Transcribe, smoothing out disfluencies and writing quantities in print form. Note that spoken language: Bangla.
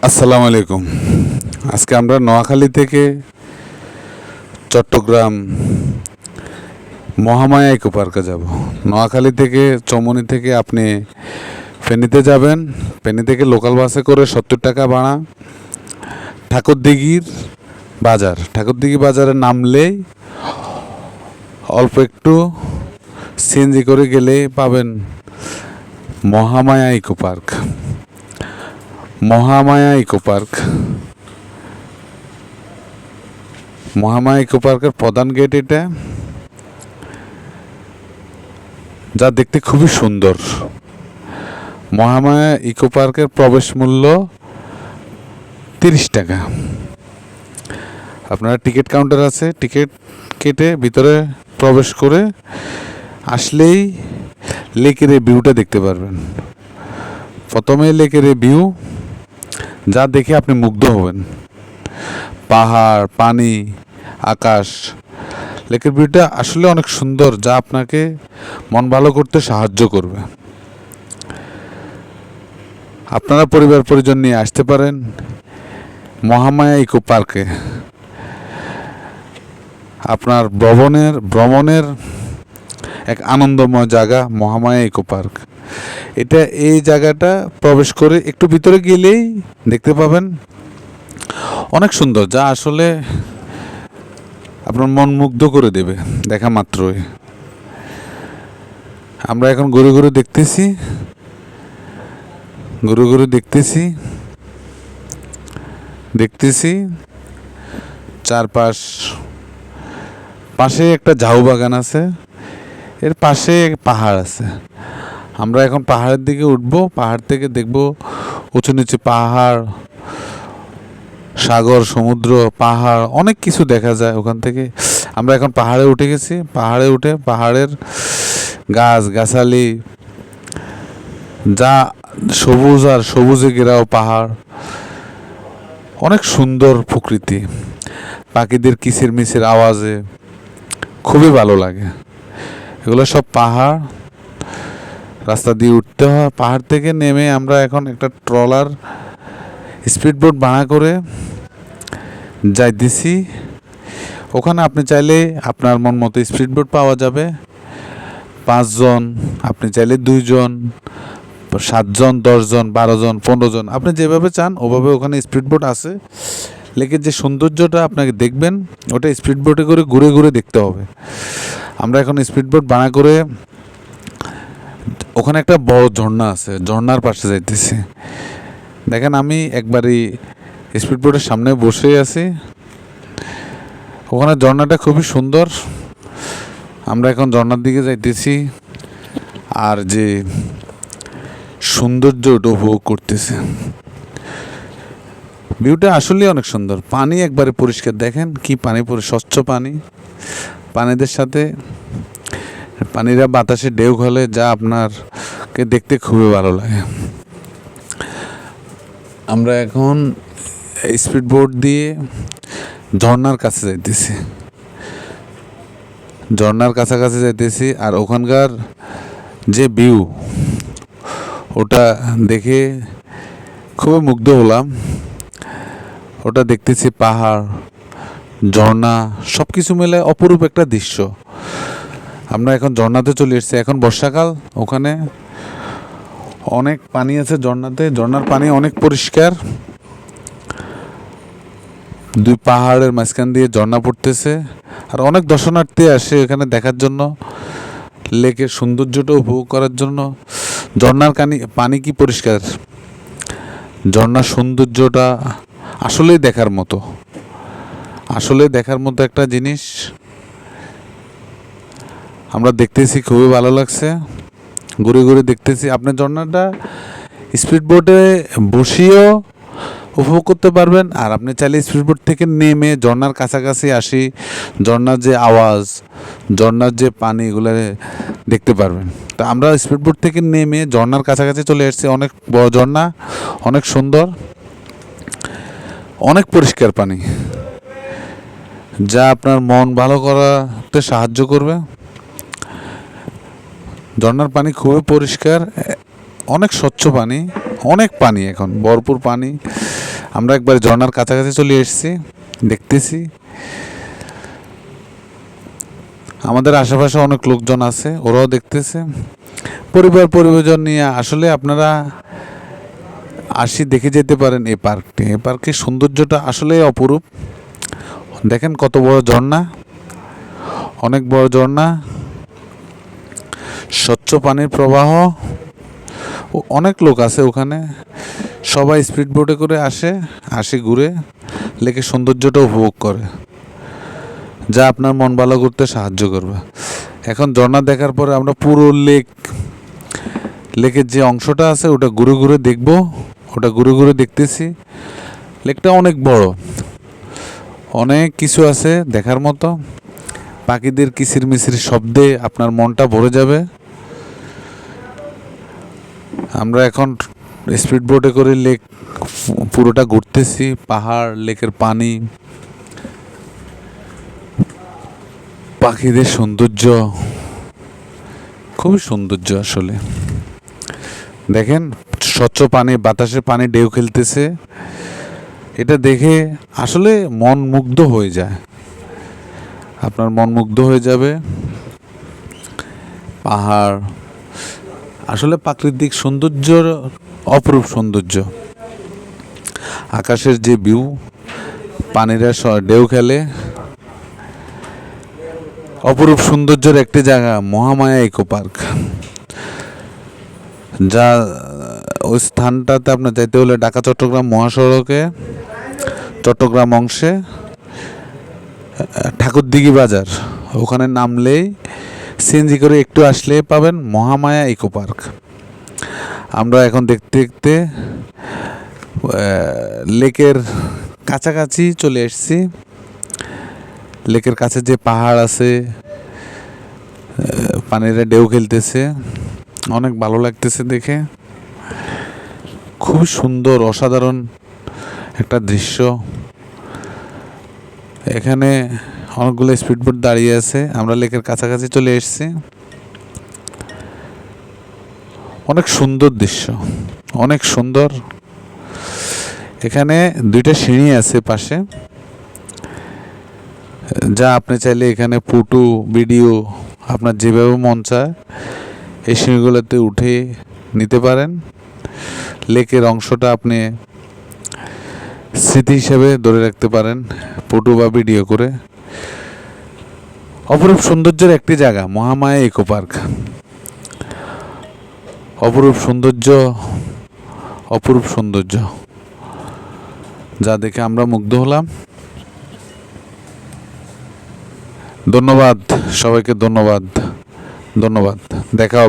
আসসালামু আলাইকুম। আজকে আমরা নোয়াখালী থেকে চট্টগ্রাম মহামায়া ইকো পার্কে যাব। নোয়াখালী থেকে চৌমনি থেকে আপনি ফেনীতে যাবেন। ফেনী থেকে লোকাল বাসে করে 70 টাকা ভাড়া। ঠাকুরদিঘির ঠাকুরদিঘি বাজারে নামলেই অল্প একটু সিএনজি করে গেলেই পাবেন Mahamaya eco park. Mahamaya eco park Mahamaya eco পার্কের প্রধান গেট এটা, যা দেখতে খুবই সুন্দর। মহামায়া ইকো পার্কের প্রবেশ মূল্য 30 টাকা। আপনারা টিকিট কাউন্টার আছে, টিকিট কেটে ভিতরে প্রবেশ করে আসলেই লেকের এই ভিউটা দেখতে পারবেন। প্রথমে লেকের এই ভিউ, যা দেখে আপনি মুগ্ধ হবেন। পাহাড়, পানি, আকাশ, লেকের ভিউটা আসলে অনেক সুন্দর, যা আপনাকে মন ভালো করতে সাহায্য করবে। আপনারা পরিবার পরিজন নিয়ে আসতে পারেন মহামায়া ইকো পার্কে। আপনার ভ্রমণের এক আনন্দময় জায়গা মহামায়া ইকো পার্ক। এই জায়গাটা প্রবেশ করে একটু ভিতরে গেলেই দেখতে পাবেন অনেক সুন্দর, যা আসলে আপনার মন মুগ্ধ করে দেবে দেখা মাত্রই। আমরা এখন ঘুরে ঘুরে দেখতেছি চারপাশ। পাশে একটা ঝাউ বাগান আছে, এর পাশে পাহাড় আছে। আমরা এখন পাহাড়ের দিকে উঠবো, পাহাড় থেকে দেখব উঁচু নিচু পাহাড়, সাগর, সমুদ্র, পাহাড়, অনেক কিছু দেখা যায় ওখান থেকে। আমরা এখন পাহাড়ে উঠে গেছি। পাহাড়ে উঠে পাহাড়ের গাছ গাছালি, যা সবুজ আর সবুজে ঘেরাও পাহাড়, অনেক সুন্দর প্রকৃতি। পাখিদের কিচির মিচির আওয়াজে খুবই ভালো লাগে। এগুলো সব পাহাড়, রাস্তা দিয়ে উঠতে হয়। পাহাড় থেকে নেমে আমরা এখন একটা ট্রলার স্পিড বোট ভাড়া করে যাইতেছি। ওখানে আপনি চাইলে আপনার মন মতো স্পিড বোট পাওয়া যাবে। 5 জন, আপনি চাইলে 2 জন, 7 জন, 10 জন, 12 জন, 15 জন, আপনি যেভাবে চান ওভাবে ওখানে স্পিড বোট আছে। লেকের যে সৌন্দর্যটা আপনাকে দেখবেন, ওটা স্পিড বোটে করে ঘুরে ঘুরে দেখতে হবে। আমরা এখন স্পিড বোট ভাড়া করে ওখানে একটা বড় ঝর্ণা আছে, ঝর্ণার পাশে যাইতেছি। দেখেন, আমি একবারই স্পিড বোটের সামনে বসে আছি। ওখানে ঝর্ণাটা খুবই সুন্দর। আমরা এখন ঝর্ণার দিকে যাইতেছি আর যে সৌন্দর্য ওটা উপভোগ করতেছে। ভিউটা আসলেই অনেক সুন্দর। পানি একবারে পরিষ্কার, দেখেন কি পানি, স্বচ্ছ পানি। পানিদের সাথে পানিরা বাতাসে ঢেউ খেলে, যা আপনারকে দেখতে খুবই ভালো লাগে। আমরা এখন স্পিড বোট দিয়ে ঝর্ণার কাছে যাইতেছি, ঝর্ণার কাছাকাছি যাইতেছি। আর ওখানকার যে ভিউ, ওটা দেখে খুবই মুগ্ধ হলাম। ওটা দেখতেছি পাহাড়, ঝর্ণা, সব কিছু মিলে অপরূপ একটা দৃশ্য। আমরা এখন ঝর্ণাতে চলে এসেছি। এখন বর্ষাকাল, ওখানে অনেক পানি আছে ঝর্ণাতে। ঝর্ণার পানি অনেক পরিষ্কার। 2 পাহাড়ের মাঝখান দিয়ে ঝর্ণা পড়তেছে। আর অনেক দর্শনার্থী আসে এখানে দেখার জন্য, লেকের সৌন্দর্যটা উপভোগ করার জন্য। ঝর্ণার পানি কি পরিষ্কার, ঝর্ণার সৌন্দর্যটা আসলেই দেখার মতো একটা জিনিস। আমরা দেখতেছি, খুবই ভালো লাগছে। ঘুরে ঘুরে দেখতেছি। আপনি ঝর্ণাটা স্পিড বোটে বসিয়েও উপভোগ করতে পারবেন। আর আপনি চাইলে স্পিড বোট থেকে নেমে ঝর্ণার কাছাকাছি আসি, ঝর্ণার যে আওয়াজ, ঝর্ণার যে পানি, এগুলো দেখতে পারবেন। তো আমরা স্পিড বোট থেকে নেমে ঝর্ণার কাছাকাছি চলে এসেছি। অনেক বড় ঝর্ণা, অনেক সুন্দর, অনেক পরিষ্কার পানি, যা আপনার মন ভালো করাতে সাহায্য করবে। ঝর্ণার পানি খুবই পরিষ্কার, অনেক স্বচ্ছ পানি, অনেক পানি, এখন ভরপুর পানি। আমরা একবার ঝর্ণার কাছাকাছি চলে এসেছি, দেখতেছি আমাদের আশেপাশে অনেক লোকজন আছে, ওরাও দেখতেছে। পরিবার নিয়ে আসলে আপনারা দেখে যেতে পারেন এই পার্কটি। এই পার্কের সৌন্দর্যটা আসলে অপরূপ। দেখেন কত বড় ঝর্ণা, অনেক বড় ঝর্ণা, স্বচ্ছ পানির প্রবাহ। অনেক লোক আছে ওখানে, সবাই স্পিড বোটে করে আসে ঘুরে লেকের সৌন্দর্যটা উপভোগ করে, যা আপনার মন ভালো করতে সাহায্য করবে। এখন ঝর্ণা দেখার পরে আমরা পুরো লেকের যে অংশটা আছে ওটা ঘুরে ঘুরে দেখবো। ওটা ঘুরে ঘুরে দেখতেছি। লেকটা অনেক বড়, অনেক কিছু আছে দেখার মতো। পাখিদের কিচিরমিচির শব্দে আপনার মনটা ভরে যাবে। আমরা এখন স্পিড বোটে করে লেক পুরোটা ঘুরতেছি, পাহাড়, লেকের পানি, পাখিদের সৌন্দর্য, খুবই সৌন্দর্য আসলে। দেখেন স্বচ্ছ পানি, বাতাসের পানি ঢেউ খেলতেছে, এটা দেখে আসলে মন মুগ্ধ হয়ে যায়, আপনার মন মুগ্ধ হয়ে যাবে। পাহাড় আসলে প্রাকৃতিক সৌন্দর্য, অপরূপ সৌন্দর্য। আকাশের যে ভিউ, পানিরা ঢেউ খেলে, অপরূপ সৌন্দর্যের একটি জায়গা মহামায়া ইকো পার্ক। যা ওই স্থানটাতে আপনার যাইতে হলে ঢাকা চট্টগ্রাম মহাসড়কে চট্টগ্রাম অংশে ঠাকুরদিঘি বাজার, ওখানে নামলেই সিএনজি করে একটু আসলে পাবেন মহামায়া ইকো পার্ক। আমরা এখন দেখতে দেখতে লেকের কাছাকাছি চলে এসেছি। লেকের কাছে যে পাহাড় আছে, পানিরা ঢেউ খেলতেছে, অনেক ভালো লাগতেছে দেখে। খুব সুন্দর, অসাধারণ একটা দৃশ্য। এখানে অনেকগুলো স্পিডবোট দাঁড়িয়ে আছে। আমরা লেকের কাছাকাছি চলে এসেছি। অনেক সুন্দর দৃশ্য, অনেক সুন্দর। এখানে দুইটা সিঁড়ি আছে পাশে, যা আপনি চাইলে এখানে ফটো, ভিডিও আপনার যেভাবে মন চায় এই সিঁড়িগুলোতে উঠে নিতে পারেন। লেকের অংশটা আপনি স্মৃতি হিসেবে ধরে রাখতে পারেন ফটো বা ভিডিও করে। অপরূপ সৌন্দর্যের একটি জায়গা মহামায়া ইকো পার্ক। অপরূপ সৌন্দর্য, অপরূপ সৌন্দর্য, যা দেখে আমরা মুগ্ধ হলাম। ধন্যবাদ সবাইকে, ধন্যবাদ। দেখা হবে।